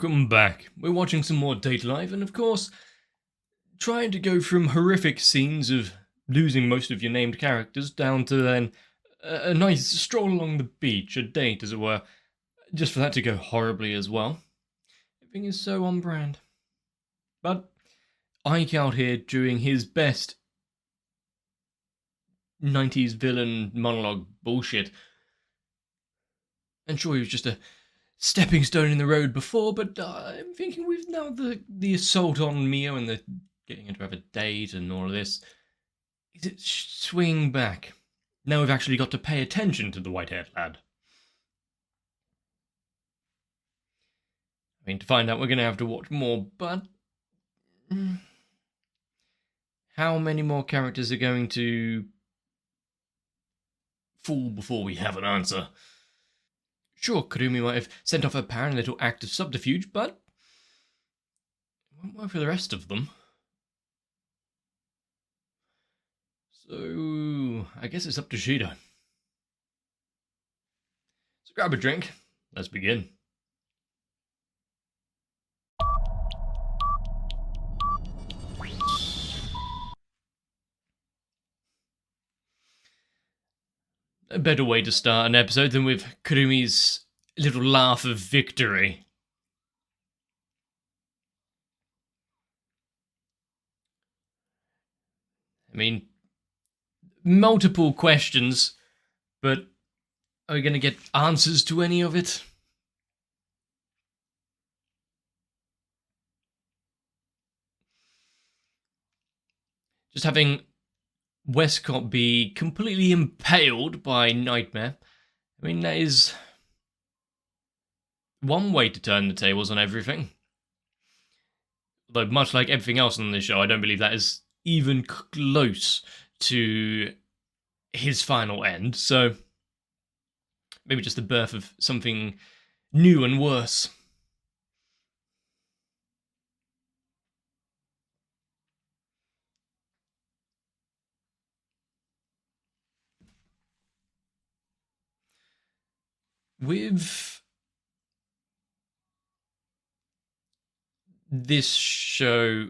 welcome back. We're watching some more Date Life, and of course, trying to go from horrific scenes of losing most of your named characters down to then a nice stroll along the beach, a date as it were, just for that to go horribly as well. Everything is so on brand. But Ike out here doing his best 90s villain monologue bullshit. And sure, he was just a stepping stone in the road before, but I'm thinking we've now the assault on Mia and the getting her to have a date and all of this. Is it swinging back? Now we've actually got to pay attention to the white-haired lad. I mean, to find out, we're going to have to watch more, but how many more characters are going to fall before we have an answer? Sure, Kurumi might have sent off her parent in a little act of subterfuge, but it won't work for the rest of them. So, I guess it's up to Shido. So grab a drink. Let's begin. A better way to start an episode than with Kurumi's little laugh of victory. I mean, multiple questions, but are we going to get answers to any of it? Just having Westcott be completely impaled by Nightmare, I mean, that is one way to turn the tables on everything. Though, much like everything else on this show, I don't believe that is even close to his final end, so maybe just the birth of something new and worse. With this show,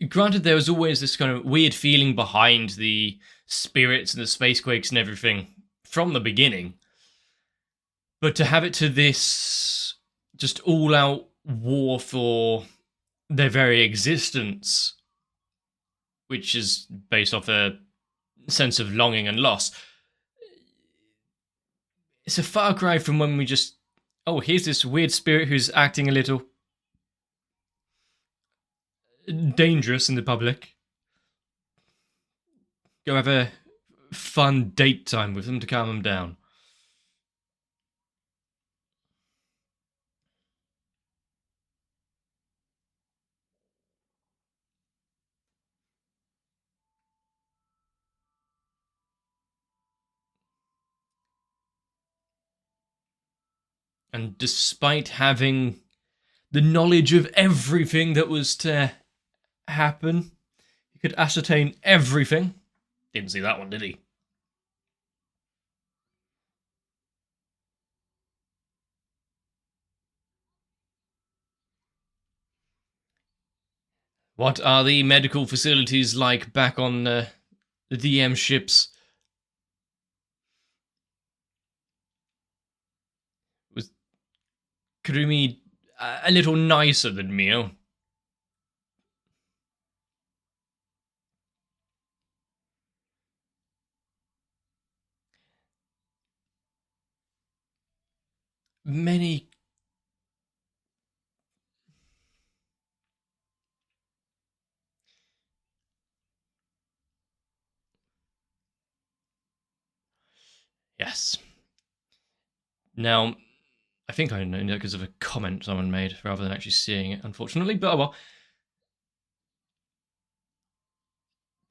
granted, there was always this kind of weird feeling behind the spirits and the spacequakes and everything from the beginning, but to have it to this just all-out war for their very existence, which is based off a sense of longing and loss, it's a far cry from when we just, oh, here's this weird spirit who's acting a little dangerous in the public. Go have a fun date time with them to calm them down. And despite having the knowledge of everything that was to happen, he could ascertain everything. Didn't see that one, did he? What are the medical facilities like back on the DM ships? Was Kurumi a little nicer than Mio? Many. Yes. Now, I think I know because of a comment someone made rather than actually seeing it, unfortunately, but oh well.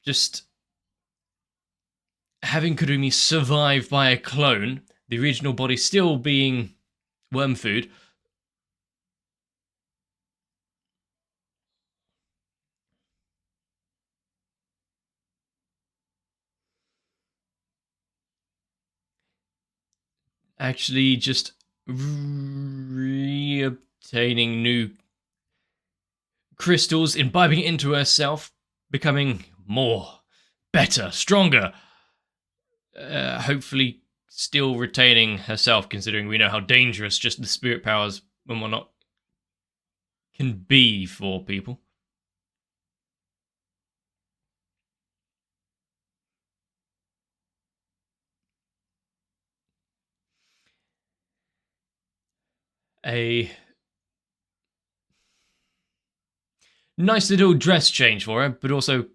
Just having Kurumi survive by a clone, the original body still being worm food. actually just reobtaining new crystals, imbibing it into herself, becoming more, better, stronger. Hopefully, still retaining herself, considering we know how dangerous just the spirit powers and whatnot can be for people. A nice little dress change for her, but also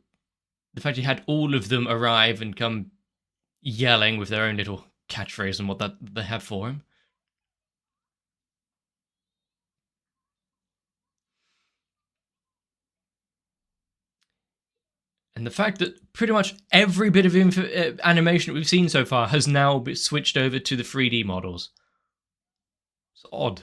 the fact he had all of them arrive and come yelling with their own little catchphrase and what that they had for him. And the fact that pretty much every bit of animation that we've seen so far has now been switched over to the 3D models. It's odd.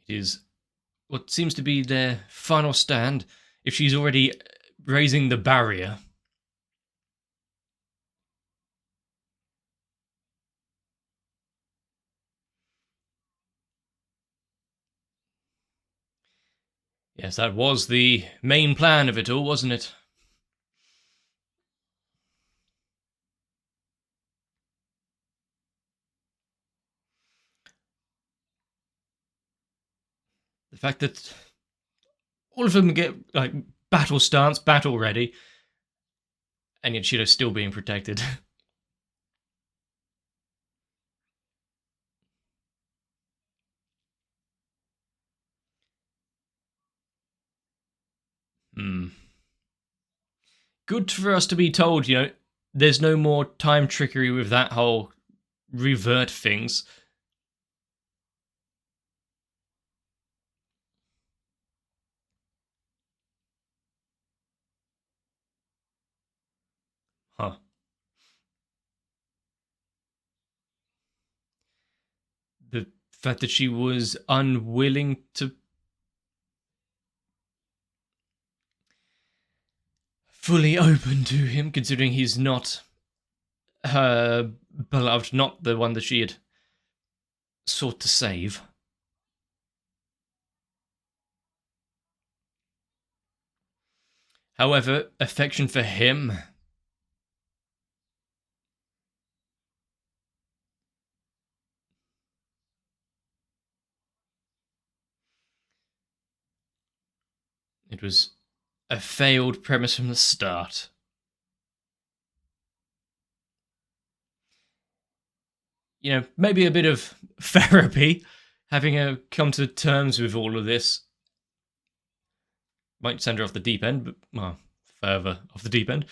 It is what seems to be their final stand. If she's already raising the barrier, yes, that was the main plan of it all, wasn't it? The fact that all of them get like battle stance, battle ready, and yet Shido's still being protected. Hmm. Good for us to be told, there's no more time trickery with that whole revert things. Huh. The fact that she was unwilling to fully open to him, considering he's not her beloved, not the one that she had sought to save. However, affection for him, it was a failed premise from the start. Maybe a bit of therapy, having her come to terms with all of this. Might send her off the deep end, but, well, further off the deep end.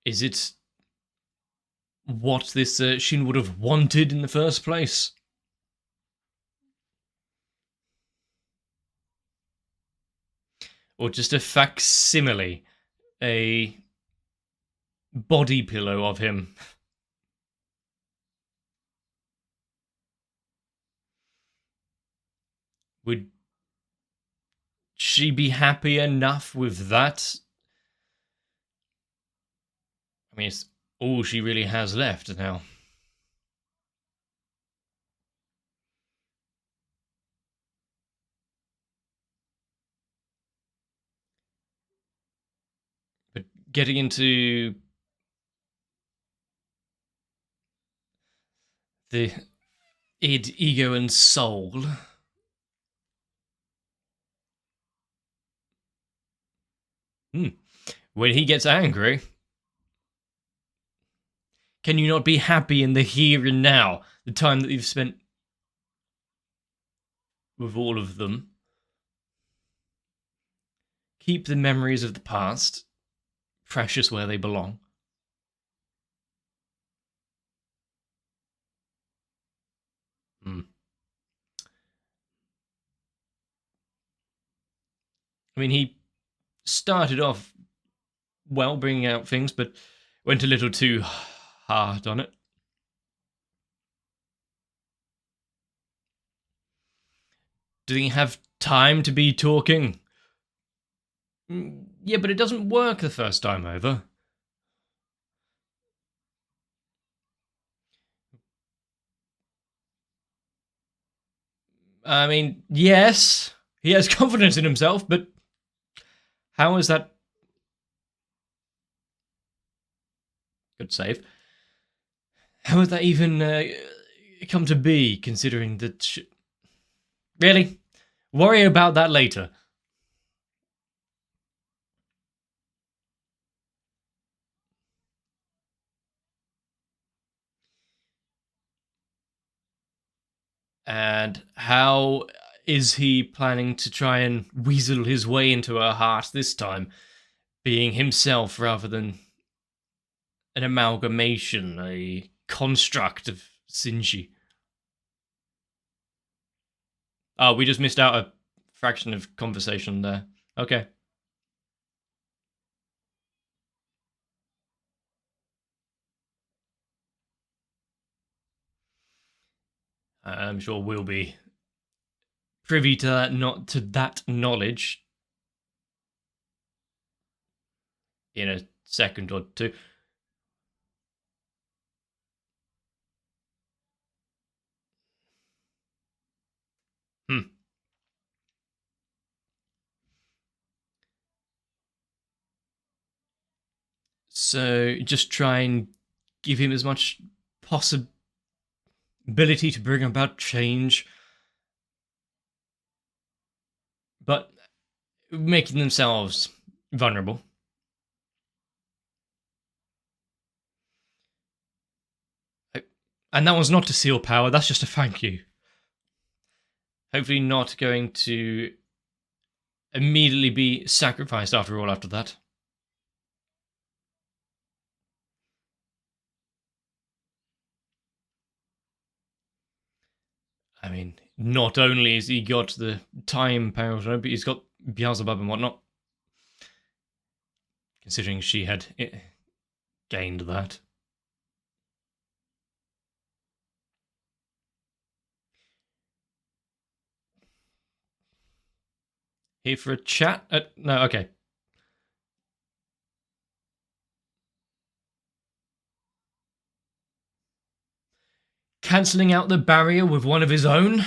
Is it what this Shin would have wanted in the first place? Or just a facsimile, a body pillow of him? Would she be happy enough with that? I mean, it's all she really has left now. But getting into the id, ego, and soul. When he gets angry, can you not be happy in the here and now? The time that you've spent with all of them. Keep the memories of the past precious where they belong. Hmm. I mean, he started off well bringing out things, but Went a little too hard on it. Do you have time to be talking? Yeah, but it doesn't work the first time over. I mean, yes, he has confidence in himself, but how is that? Good save. How would that even come to be, considering that... Really? Worry about that later. And how is he planning to try and weasel his way into her heart this time? Being himself rather than an amalgamation, a construct of Shinji. Oh, we just missed out a fraction of conversation there. Okay. I'm sure we'll be privy to that, not to that knowledge in a second or two. Hmm. So just try and give him as much possibility to bring about change, but making themselves vulnerable. And that was not to seal power, that's just a thank you. Hopefully not going to immediately be sacrificed after all after that. I mean, not only has he got the time power, but he's got Beelzebub and whatnot. Considering she had gained that. Here for a chat? No, okay. Cancelling out the barrier with one of his own?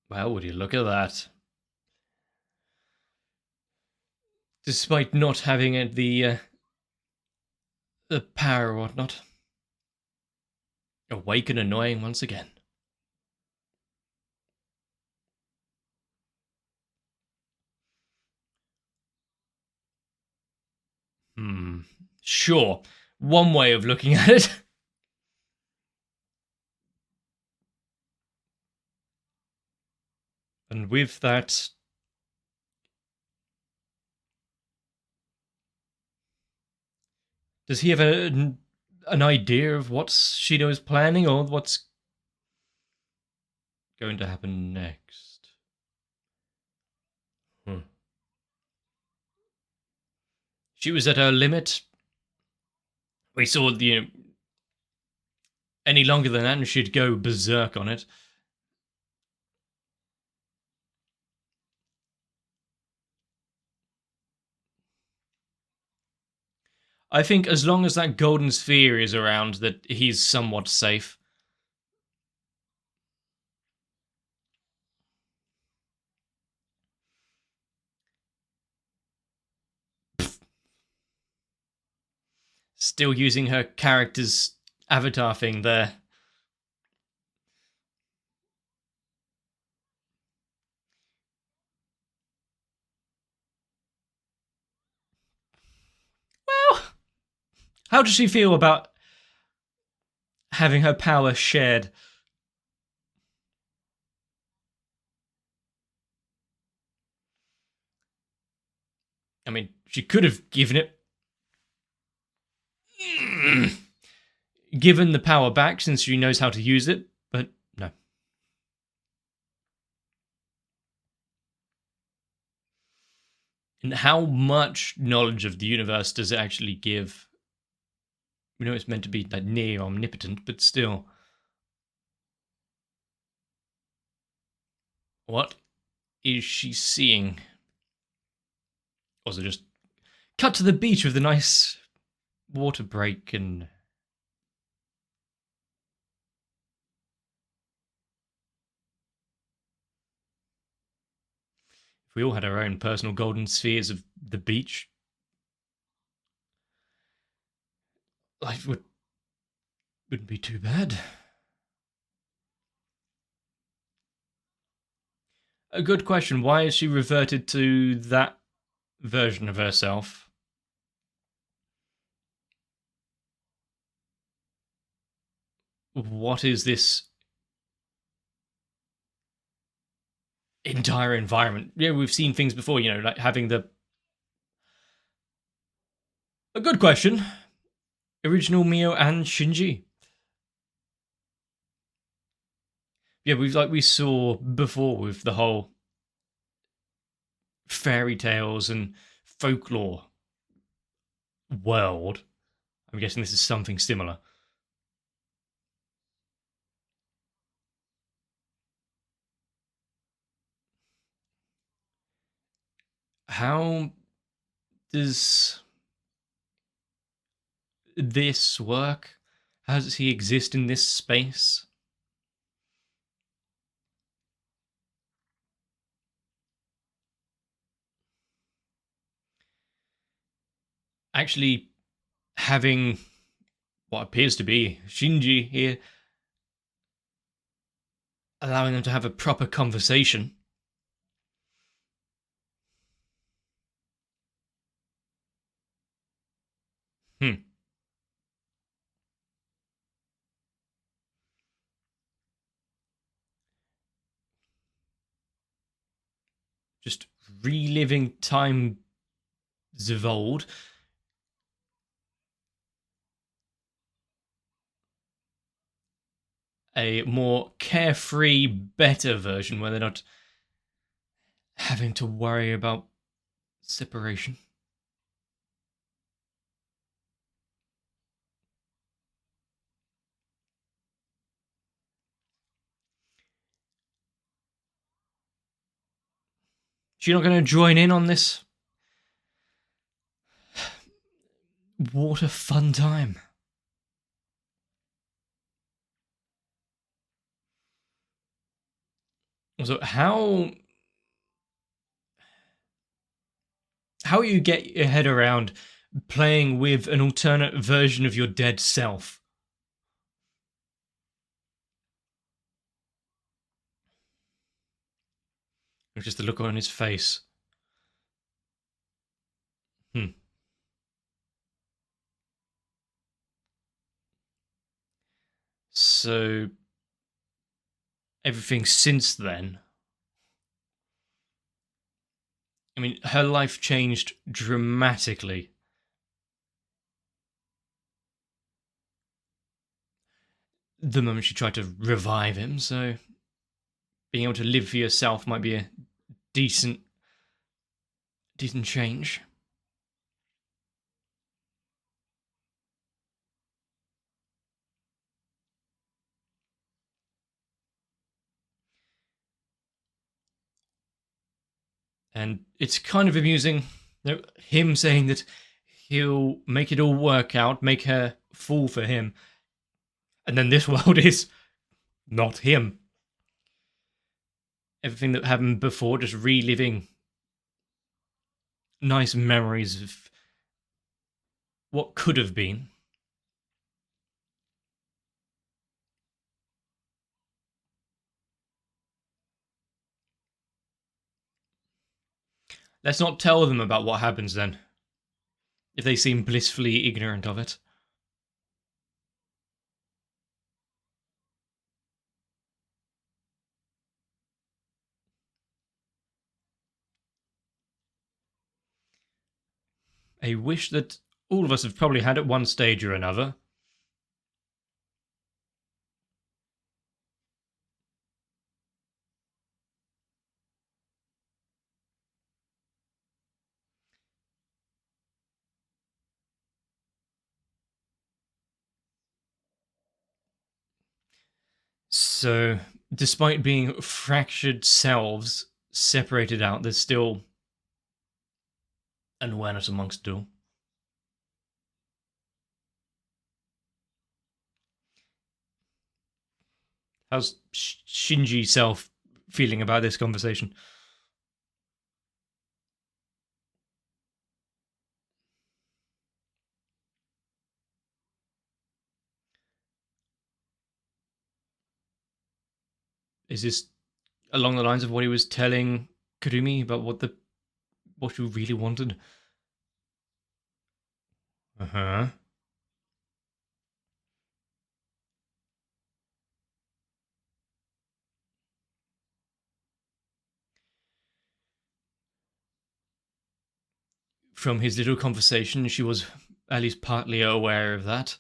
Well, would you look at that? Despite not having the power or whatnot. Awake and annoying once again. Sure. One way of looking at it. And with that... Does he have an idea of what Shido is planning or what's going to happen next? She was at her limit. We saw the... any longer than that and she'd go berserk on it. I think as long as that golden sphere is around, that he's somewhat safe. Still using her character's avatar thing there. Well, how does she feel about having her power shared? I mean, she could have given it... given the power back since she knows how to use it, but no. And how much knowledge of the universe does it actually give? We know it's meant to be like near omnipotent, but still. What is she seeing? Also, just cut to the beach with a nice water break and. If we all had our own personal golden spheres of the beach, life wouldn't be too bad. A good question. Why has she reverted to that version of herself? What is this entire environment? Yeah, we've seen things before, like having the. A good question. Original Mio and Shinji. Yeah, we saw before with the whole fairy tales and folklore world. I'm guessing this is something similar. How does this work? How does he exist in this space? Actually, having what appears to be Shinji here, allowing them to have a proper conversation. Hmm. Just reliving times of old. A more carefree, better version where they're not having to worry about separation. She's not going to join in on this water fun time. So how you get your head around playing with an alternate version of your dead self? Just the look on his face. Hmm. So everything since then. I mean, her life changed dramatically the moment she tried to revive him. So being able to live for yourself might be a decent, decent change. And it's kind of amusing, him saying that he'll make it all work out, make her fall for him, and then this world is not him. Everything that happened before, just reliving nice memories of what could have been. Let's not tell them about what happens then, if they seem blissfully ignorant of it. A wish that all of us have probably had at one stage or another. So, despite being fractured selves separated out, there's still an awareness amongst it all. How's Shinji self feeling about this conversation? Is this along the lines of what he was telling Kurumi about what you really wanted? Uh-huh. From his little conversation, she was at least partly aware of that.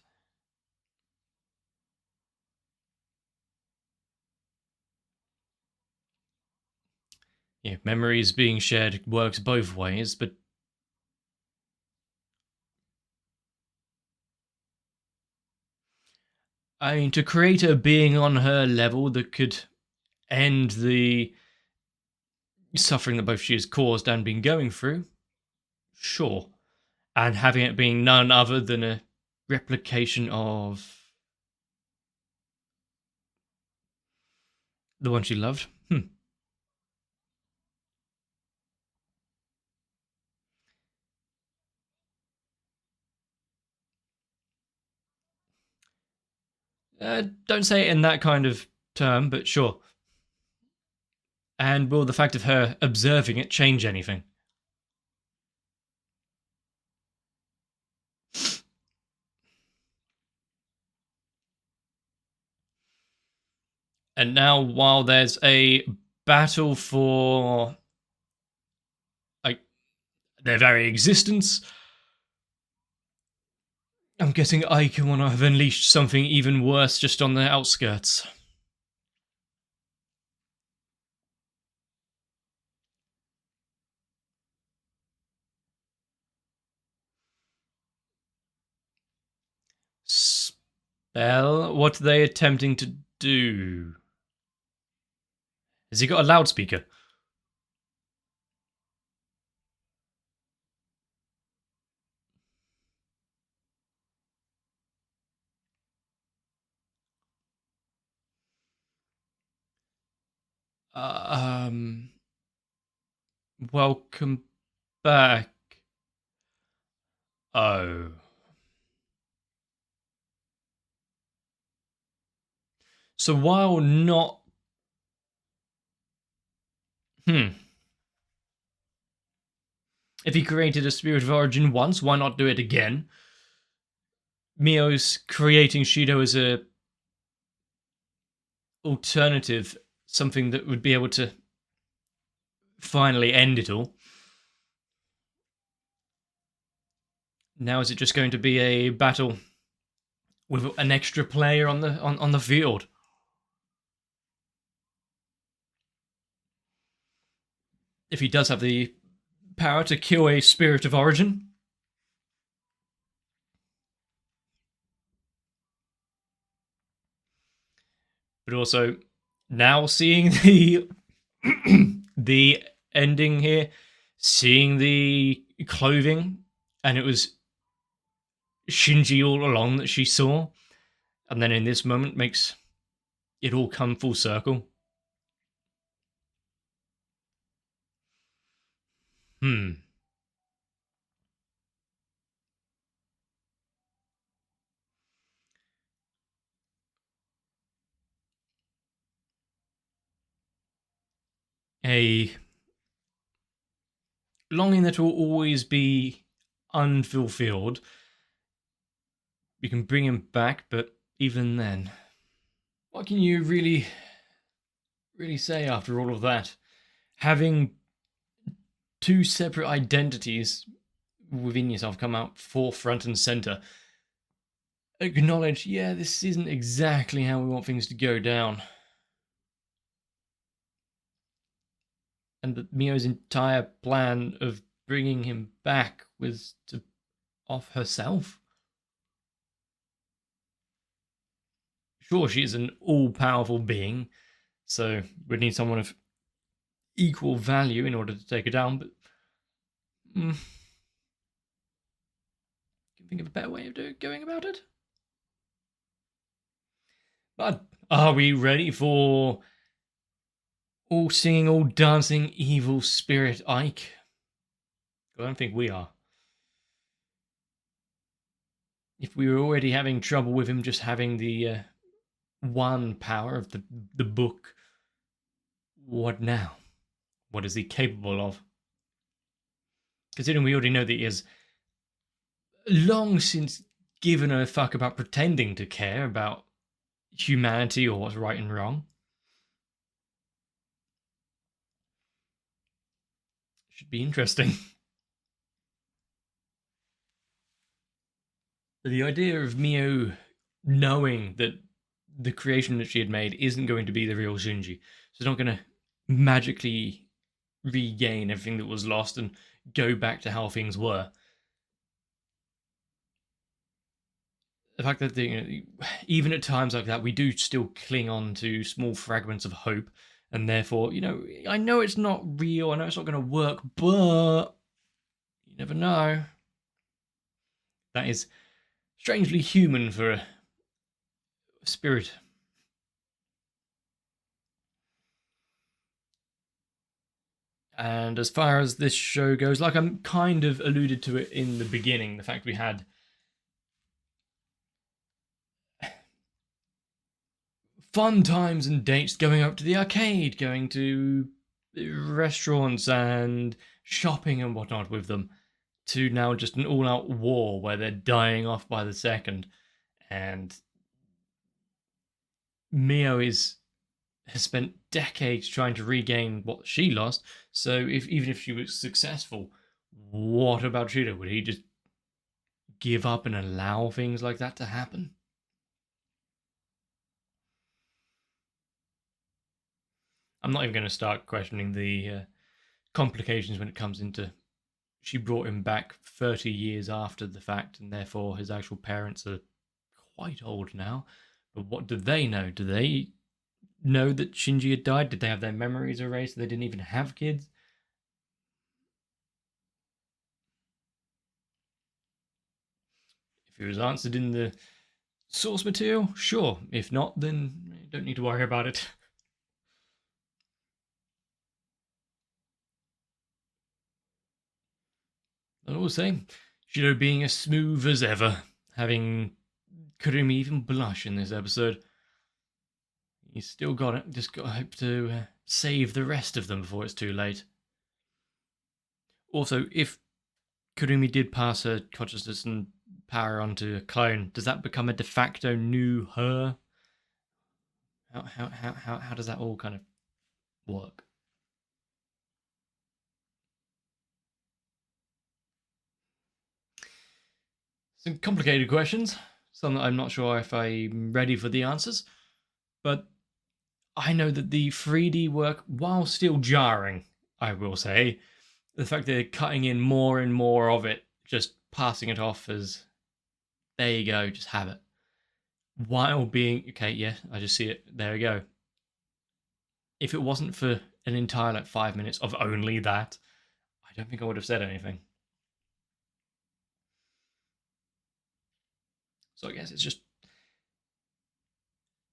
Yeah, memories being shared works both ways, but I mean, to create a being on her level that could end the suffering that both she has caused and been going through, sure. And having it being none other than a replication of the one she loved. Don't say it in that kind of term, but sure. And will the fact of her observing it change anything? And now, while there's a battle for like their very existence, I'm guessing Ike want to have unleashed something even worse just on the outskirts. Spell? What are they attempting to do? Has he got a loudspeaker? Uh, um. Welcome back. Oh. So while not. If he created a spirit of origin once, why not do it again? Mio's creating Shido as a alternative, something that would be able to finally end it all. Now is it just going to be a battle with an extra player on the field? If he does have the power to kill a spirit of origin. But also now seeing the the ending here, seeing the clothing, and it was Shinji all along that she saw, and then in this moment makes it all come full circle. Hmm. A longing that will always be unfulfilled. You can bring him back, but even then, what can you really say after all of that? Having two separate identities within yourself come out forefront and center. Acknowledge, yeah, this isn't exactly how we want things to go down. And that Mio's entire plan of bringing him back was to off herself. Sure, she is an all-powerful being, so we'd need someone of equal value in order to take her down, but can you think of a better way of going about it? But are we ready for all singing, all dancing, evil spirit Ike? I don't think we are. If we were already having trouble with him just having the one power of the book, what now? What is he capable of? Considering we already know that he has long since given a fuck about pretending to care about humanity or what's right and wrong. Should be interesting. The idea of Mio knowing that the creation that she had made isn't going to be the real Shinji. She's not going to magically regain everything that was lost and go back to how things were. The fact that even at times like that, we do still cling on to small fragments of hope, and therefore, I know it's not real, I know it's not going to work, but you never know. That is strangely human for a spirit. And as far as this show goes, like I'm kind of alluded to it in the beginning, the fact we had fun times and dates going up to the arcade, going to restaurants and shopping and whatnot with them, to now just an all-out war where they're dying off by the second. And Mio has spent decades trying to regain what she lost, so even if she was successful, what about Shida? Would he just give up and allow things like that to happen? I'm not even going to start questioning the complications when it comes into she brought him back 30 years after the fact, and therefore his actual parents are quite old now. But what do they know? Do they know that Shinji had died? Did they have their memories erased so they didn't even have kids? If it was answered in the source material, sure. If not, then you don't need to worry about it. I will say, Shido being as smooth as ever, having Kurumi even blush in this episode. He's still got it, just got to hope to save the rest of them before it's too late. Also, if Kurumi did pass her consciousness and power onto a clone, does that become a de facto new her? How does that all kind of work? Some complicated questions, some that I'm not sure if I'm ready for the answers, but I know that the 3D work, while still jarring, I will say, the fact that they're cutting in more and more of it, just passing it off as, there you go, just have it. While being, okay, yeah, I just see it, there we go. If it wasn't for an entire 5 minutes of only that, I don't think I would have said anything. So I guess it's just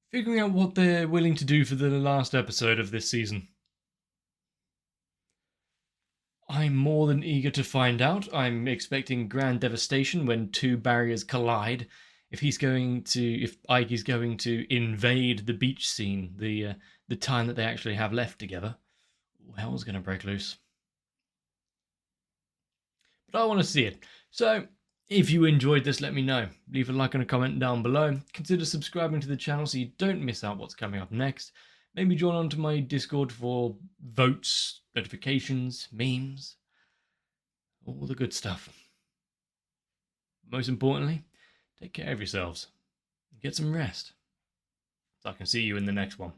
figuring out what they're willing to do for the last episode of this season. I'm more than eager to find out. I'm expecting grand devastation when two barriers collide. If Ike is going to invade the beach scene, the time that they actually have left together, hell's going to break loose. But I want to see it. So if you enjoyed this, let me know. Leave a like and a comment down below. Consider subscribing to the channel so you don't miss out what's coming up next. Maybe join on to my Discord for votes, notifications, memes, all the good stuff. Most importantly, take care of yourselves and get some rest. So I can see you in the next one.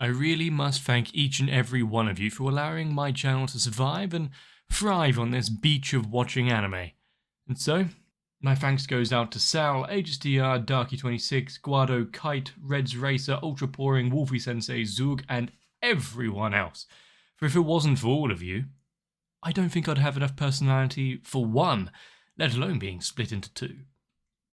I really must thank each and every one of you for allowing my channel to survive and thrive on this beach of watching anime. And so, My thanks goes out to Sal, HSTR, Darky26, Guado, Kite, Reds Racer, Ultra Pouring, Wolfie Sensei, Zug, and everyone else. For if it wasn't for all of you, I don't think I'd have enough personality for one, let alone being split into two.